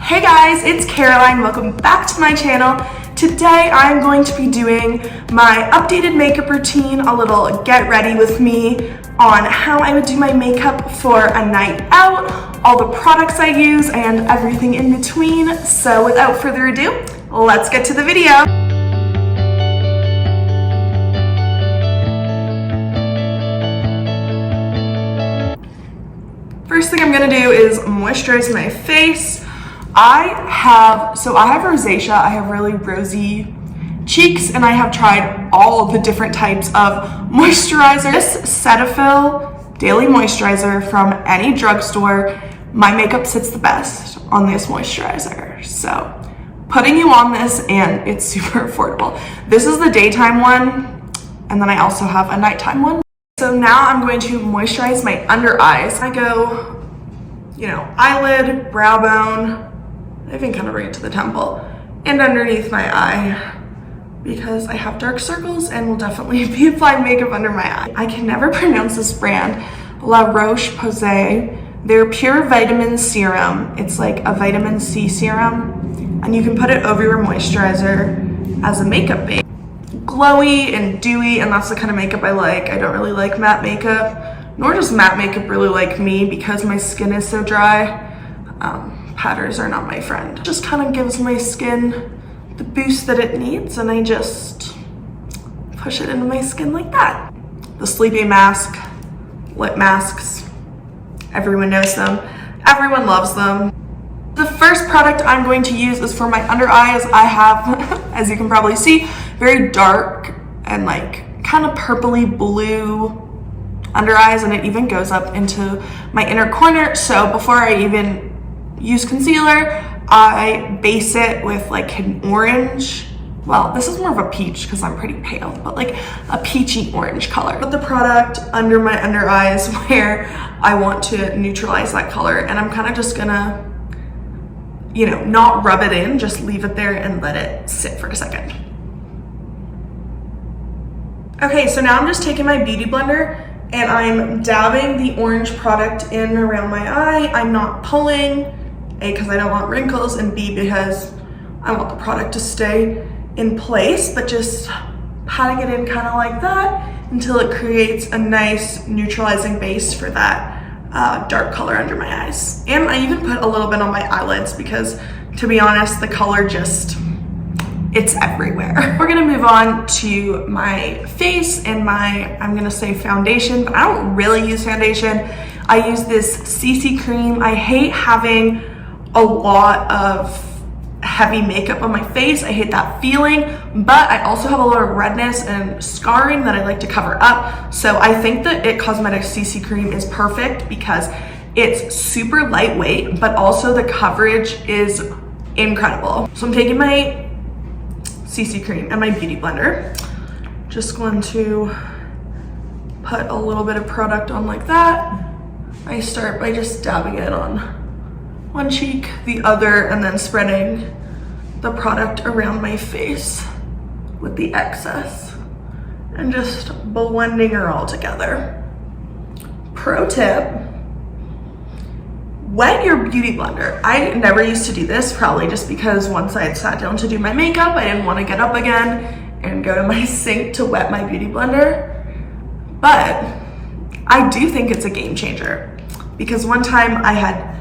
Hey guys, it's Caroline. Welcome back to my channel. Today I'm going to be doing my updated makeup routine, a little get ready with me on how I would do my makeup for a night out, all the products I use, and everything in between. So without further ado, let's get to the video. First thing I'm gonna do is moisturize my face. I have rosacea. I have really rosy cheeks, and I have tried all the different types of moisturizer. This Cetaphil Daily Moisturizer from any drugstore. My makeup sits the best on this moisturizer. So putting you on this, and it's super affordable. This is the daytime one, and then I also have a nighttime one. So now I'm going to moisturize my under eyes. I go, eyelid, brow bone, I even kind of bring it to the temple, and underneath my eye, because I have dark circles and will definitely be applying makeup under my eye. I can never pronounce this brand, La Roche-Posay. Their Pure Vitamin Serum. It's like a vitamin C serum, and you can put it over your moisturizer as a makeup base. Glowy and dewy, and that's the kind of makeup I like. I don't really like matte makeup, nor does matte makeup really like me because my skin is so dry. Powders are not my friend. Just kind of gives my skin the boost that it needs, and I just push it into my skin like that. The sleeping mask, lip masks, everyone knows them, everyone loves them. The first product I'm going to use is for my under eyes. I have, as you can probably see, very dark and like kind of purpley blue under eyes, and it even goes up into my inner corner. So before I even use concealer, I base it with like an orange. Well, this is more of a peach because I'm pretty pale, but like a peachy orange color. Put the product under my under eyes where I want to neutralize that color, and I'm kind of just gonna, not rub it in, just leave it there and let it sit for a second. Okay, so now I'm just taking my beauty blender and I'm dabbing the orange product in around my eye. I'm not pulling, A, because I don't want wrinkles, and B, because I want the product to stay in place, but just patting it in kind of like that until it creates a nice neutralizing base for that dark color under my eyes. And I even put a little bit on my eyelids because, to be honest, the color it's everywhere. We're gonna move on to my face and I'm gonna say foundation, but I don't really use foundation. I use this CC cream. I hate having a lot of heavy makeup on my face. I hate that feeling, but I also have a lot of redness and scarring that I like to cover up. So I think that IT Cosmetics CC cream is perfect because it's super lightweight, but also the coverage is incredible. So I'm taking my CC cream and my beauty blender. Just going to put a little bit of product on like that. I start by just dabbing it on one cheek, the other, and then spreading the product around my face with the excess and just blending her all together. Pro tip, wet your beauty blender. I never used to do this, probably just because once I had sat down to do my makeup, I didn't want to get up again and go to my sink to wet my beauty blender. But I do think it's a game changer because one time I had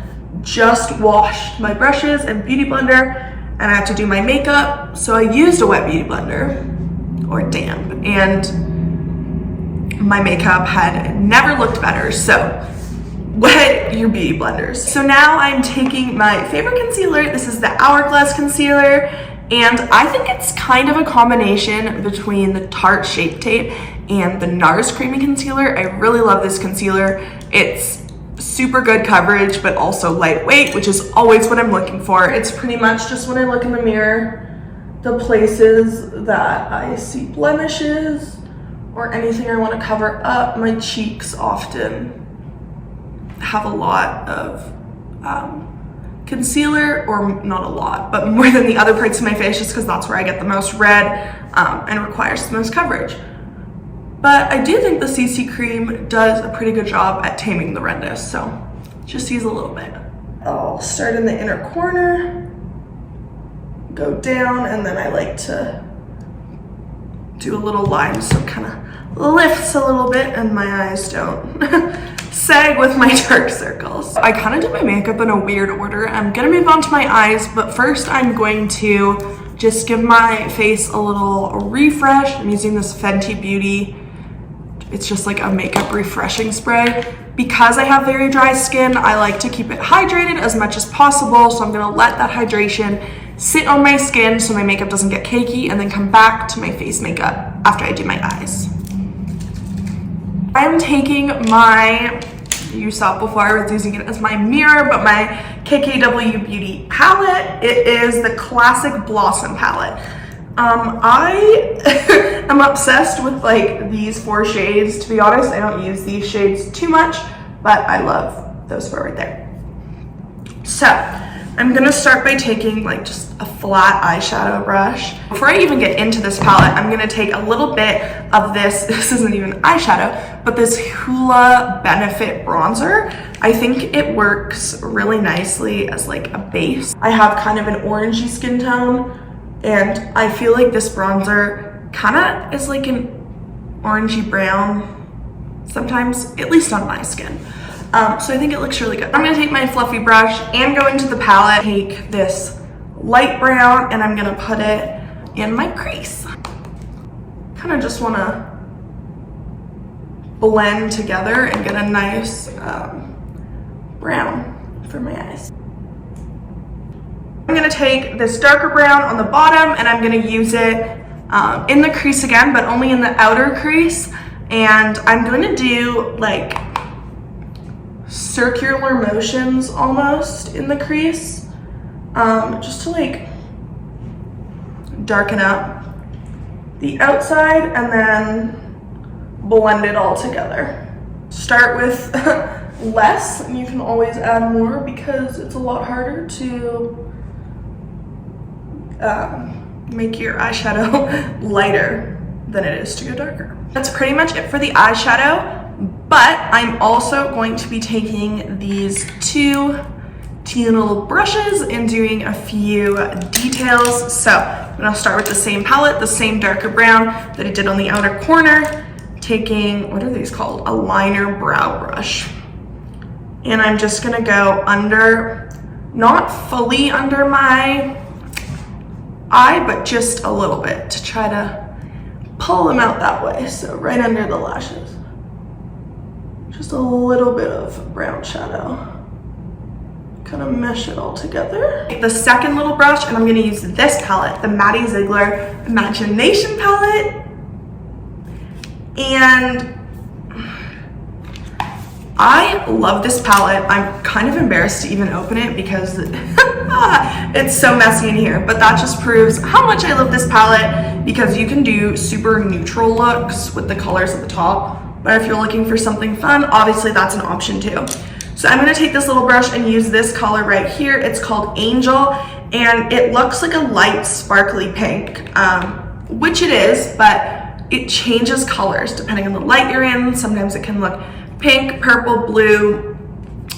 just washed my brushes and beauty blender and I had to do my makeup, so I used a wet beauty blender or damp, and my makeup had never looked better. So wet your beauty blenders. So now I'm taking my favorite concealer. This is the Hourglass concealer, and I think it's kind of a combination between the Tarte Shape Tape and the NARS Creamy Concealer. I really love this concealer. It's super good coverage, but also lightweight, which is always what I'm looking for. It's pretty much just when I look in the mirror, the places that I see blemishes or anything I want to cover up. My cheeks often have a lot of concealer, or not a lot, but more than the other parts of my face, just because that's where I get the most red and requires the most coverage. But I do think the CC cream does a pretty good job at taming the redness, so just use a little bit. I'll start in the inner corner, go down, and then I like to do a little line so it kind of lifts a little bit and my eyes don't sag with my dark circles. I kind of did my makeup in a weird order. I'm gonna move on to my eyes, but first I'm going to just give my face a little refresh. I'm using this Fenty Beauty. It's just like a makeup refreshing spray. Because I have very dry skin, I like to keep it hydrated as much as possible. So I'm gonna let that hydration sit on my skin so my makeup doesn't get cakey, and then come back to my face makeup after I do my eyes. I'm taking my, you saw it before, I was using it as my mirror, but my KKW Beauty palette. It is the classic Blossom palette. I am obsessed with like these 4 shades. To be honest, I don't use these shades too much, but I love those 4 right there. So I'm gonna start by taking like just a flat eyeshadow brush. Before I even get into this palette, I'm gonna take a little bit of this isn't even eyeshadow, but this Hoola Benefit bronzer. I think it works really nicely as like a base. I have kind of an orangey skin tone, and I feel like this bronzer kind of is like an orangey brown sometimes, at least on my skin. So I think it looks really good. I'm gonna take my fluffy brush and go into the palette, take this light brown, and I'm gonna put it in my crease. Kind of just wanna blend together and get a nice brown for my eyes. I'm gonna take this darker brown on the bottom and I'm gonna use it in the crease again, but only in the outer crease. And I'm going to do like circular motions almost in the crease, just to like darken up the outside and then blend it all together. Start with less, and you can always add more because it's a lot harder to make your eyeshadow lighter than it is to go darker. That's pretty much it for the eyeshadow, but I'm also going to be taking these 2 teeny little brushes and doing a few details. So I'm gonna start with the same palette, the same darker brown that I did on the outer corner, taking, what are these called? A liner brow brush. And I'm just gonna go under, not fully under my eye, but just a little bit to try to pull them out that way. So right under the lashes, just a little bit of brown shadow. Kind of mesh it all together. Take the second little brush and I'm gonna use this palette, the Maddie Ziegler Imagination palette. And I love this palette. I'm kind of embarrassed to even open it because it's so messy in here, but that just proves how much I love this palette, because you can do super neutral looks with the colors at the top, but if you're looking for something fun, obviously that's an option too. So I'm gonna take this little brush and use this color right here. It's called Angel, and it looks like a light sparkly pink, which it is, but it changes colors depending on the light you're in. Sometimes it can look pink, purple, blue.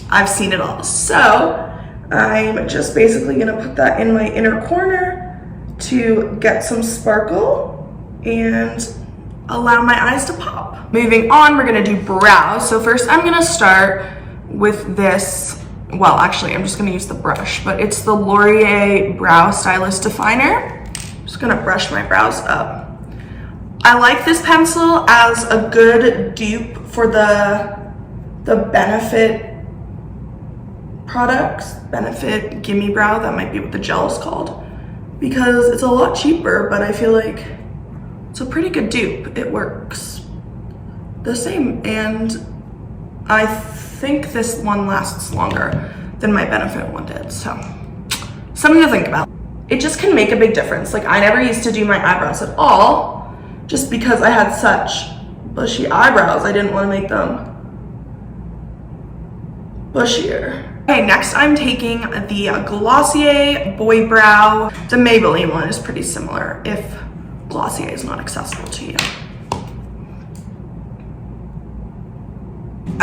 I've seen it all. So I'm just basically gonna put that in my inner corner to get some sparkle and allow my eyes to pop. Moving on, we're gonna do brows. So first I'm gonna start with this, well, actually I'm just gonna use the brush, but it's the Laurier Brow Stylist Definer. I'm just gonna brush my brows up. I like this pencil as a good dupe for the Benefit products. Benefit Gimme Brow, that might be what the gel is called, because it's a lot cheaper, but I feel like it's a pretty good dupe. It works the same, and I think this one lasts longer than my Benefit one did, so something to think about. It just can make a big difference. Like, I never used to do my eyebrows at all, just because I had such bushy eyebrows. I didn't want to make them bushier. Okay, next I'm taking the Glossier Boy Brow. The Maybelline one is pretty similar if Glossier is not accessible to you.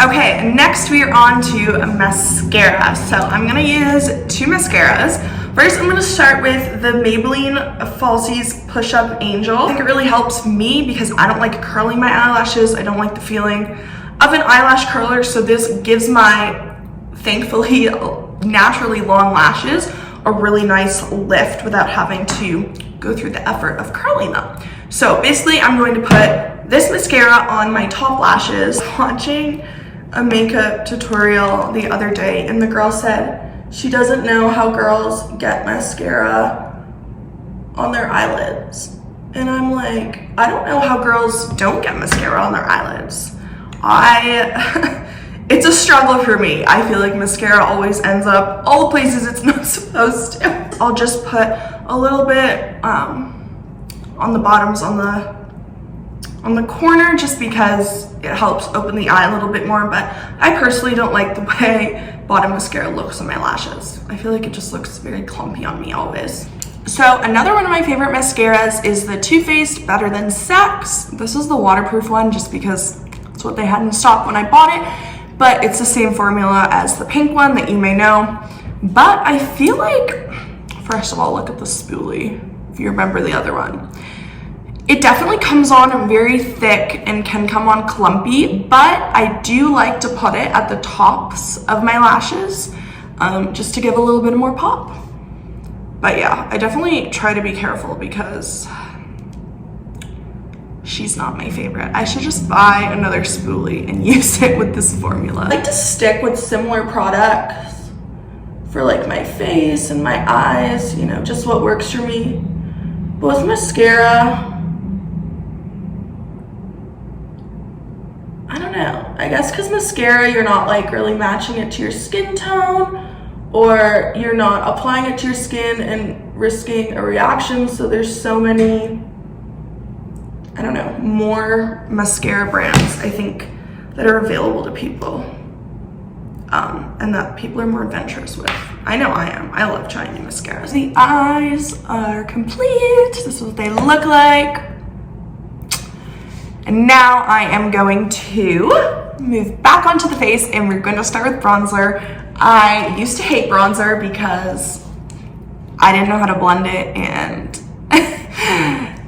Okay, next we are on to mascara. So I'm gonna use 2 mascaras. First, I'm gonna start with the Maybelline Falsies Push Up Angel. I think it really helps me because I don't like curling my eyelashes. I don't like the feeling of an eyelash curler, so this gives my, thankfully, naturally long lashes a really nice lift without having to go through the effort of curling them. So basically, I'm going to put this mascara on my top lashes. Watching a makeup tutorial the other day, and the girl said she doesn't know how girls get mascara on their eyelids. And I'm like, I don't know how girls don't get mascara on their eyelids. It's a struggle for me. I feel like mascara always ends up all the places it's not supposed to. I'll just put a little bit on the bottoms, on the corner, just because it helps open the eye a little bit more, but I personally don't like the way bottom mascara looks on my lashes. I feel like it just looks very clumpy on me always. So another one of my favorite mascaras is the Too Faced Better Than Sex. This is the waterproof one just because it's what they had in stock when I bought it, but it's the same formula as the pink one that you may know. But I feel like, first of all, look at the spoolie, if you remember the other one. It definitely comes on very thick and can come on clumpy, but I do like to put it at the tops of my lashes just to give a little bit more pop. But yeah, I definitely try to be careful because she's not my favorite. I should just buy another spoolie and use it with this formula. I like to stick with similar products for like my face and my eyes, you know, just what works for me. But with mascara, I don't know. I guess because mascara, you're not like really matching it to your skin tone, or you're not applying it to your skin and risking a reaction. So there's so many, I don't know, more mascara brands I think that are available to people, and that people are more adventurous with. I know I am. I love trying new mascaras. The eyes are complete. This is what they look like. And now I am going to move back onto the face, and we're going to start with bronzer. I used to hate bronzer because I didn't know how to blend it, and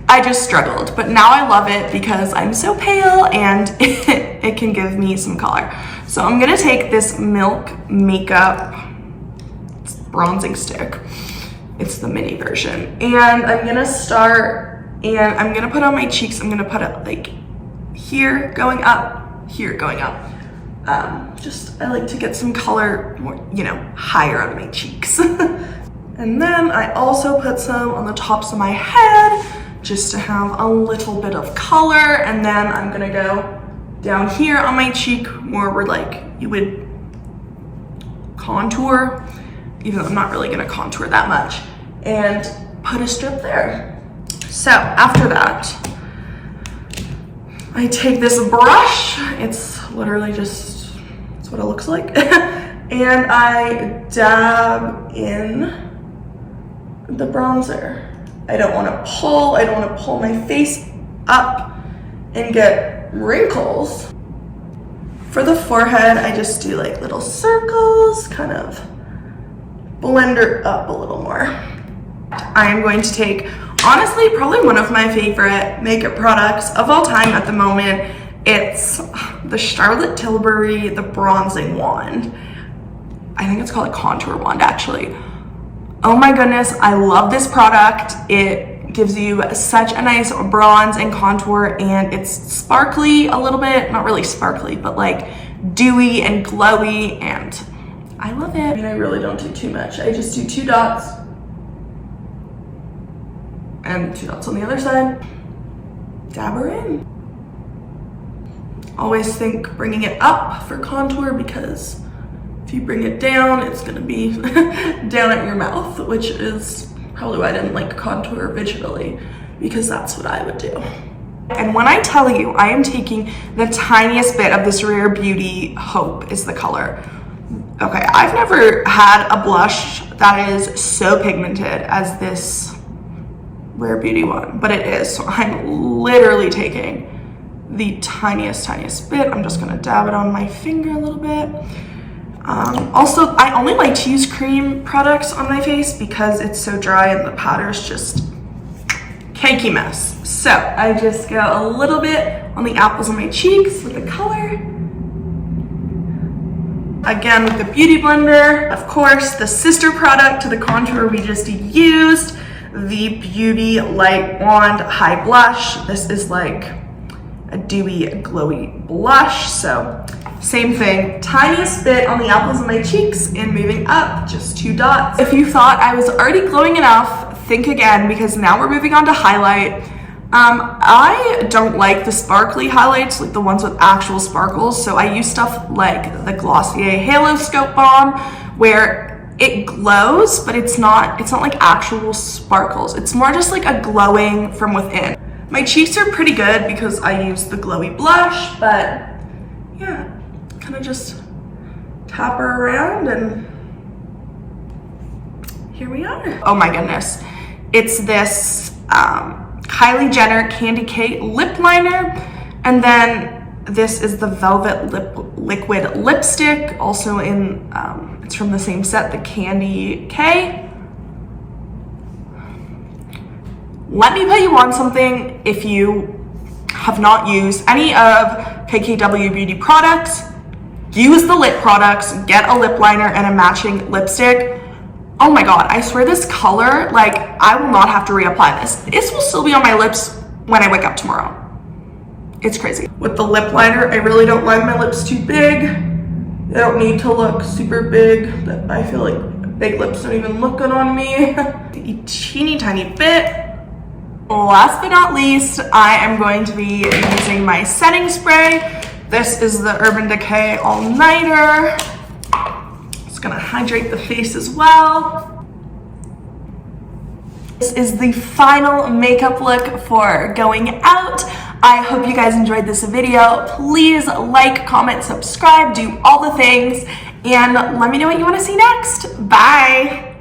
I just struggled. But now I love it because I'm so pale and it can give me some color. So I'm going to take this Milk Makeup bronzing stick. It's the mini version. And I'm going to start, and I'm going to put on my cheeks. I'm going to put it like here going up, here going up. I like to get some color more, you know, higher on my cheeks. And then I also put some on the tops of my head just to have a little bit of color. And then I'm gonna go down here on my cheek more where like you would contour, even though I'm not really gonna contour that much, and put a strip there. So after that, I take this brush. It's literally just, that's what it looks like. And I dab in the bronzer. I don't want to pull my face up and get wrinkles. For the forehead, I just do like little circles, kind of blend her up a little more. I am going to take, honestly, probably one of my favorite makeup products of all time at the moment. It's the Charlotte Tilbury, the bronzing wand. I think it's called a contour wand, actually. Oh my goodness, I love this product. It gives you such a nice bronze and contour, and it's sparkly a little bit, not really sparkly, but like dewy and glowy, and I love it. I mean, I really don't do too much. I just do 2 dots and 2 dots on the other side. Dab her in. Always think bringing it up for contour, because if you bring it down, it's gonna be down at your mouth, which is probably why I didn't like contour visually, because that's what I would do. And when I tell you I am taking the tiniest bit of this Rare Beauty Hope is the color. Okay, I've never had a blush that is so pigmented as this Rare Beauty one, but it is. So I'm literally taking the tiniest bit. I'm just gonna dab it on my finger a little bit. Also, I only like to use cream products on my face because it's so dry and the powder is just cakey mess. So I just go a little bit on the apples of my cheeks with the color. Again with the Beauty Blender. Of course, the sister product to the contour we just used, the Beauty Light Wand High Blush. This is like a dewy, glowy blush. So same thing, tiniest bit on the apples of my cheeks and moving up, just 2 dots. If you thought I was already glowing enough, think again, because now we're moving on to highlight. I don't like the sparkly highlights, like the ones with actual sparkles. So I use stuff like the Glossier Halo Scope Bomb, where it glows, but it's not like actual sparkles. It's more just like a glowing from within. My cheeks are pretty good because I use the glowy blush, but yeah, kind of just tap her around and here we are. Oh my goodness. It's this Kylie Jenner Candy K lip liner, and then this is the Velvet Liquid Lipstick, also in, it's from the same set, the Candy K. Let me put you on something. If you have not used any of KKW Beauty products, use the lip products, get a lip liner and a matching lipstick. Oh my God, I swear this color, like I will not have to reapply this. This will still be on my lips when I wake up tomorrow. It's crazy. With the lip liner, I really don't like my lips too big. They don't need to look super big. I feel like big lips don't even look good on me. A teeny tiny bit. Last but not least, I am going to be using my setting spray. This is the Urban Decay All Nighter. It's gonna hydrate the face as well. This is the final makeup look for going out. I hope you guys enjoyed this video. Please like, comment, subscribe, do all the things, and let me know what you want to see next. Bye.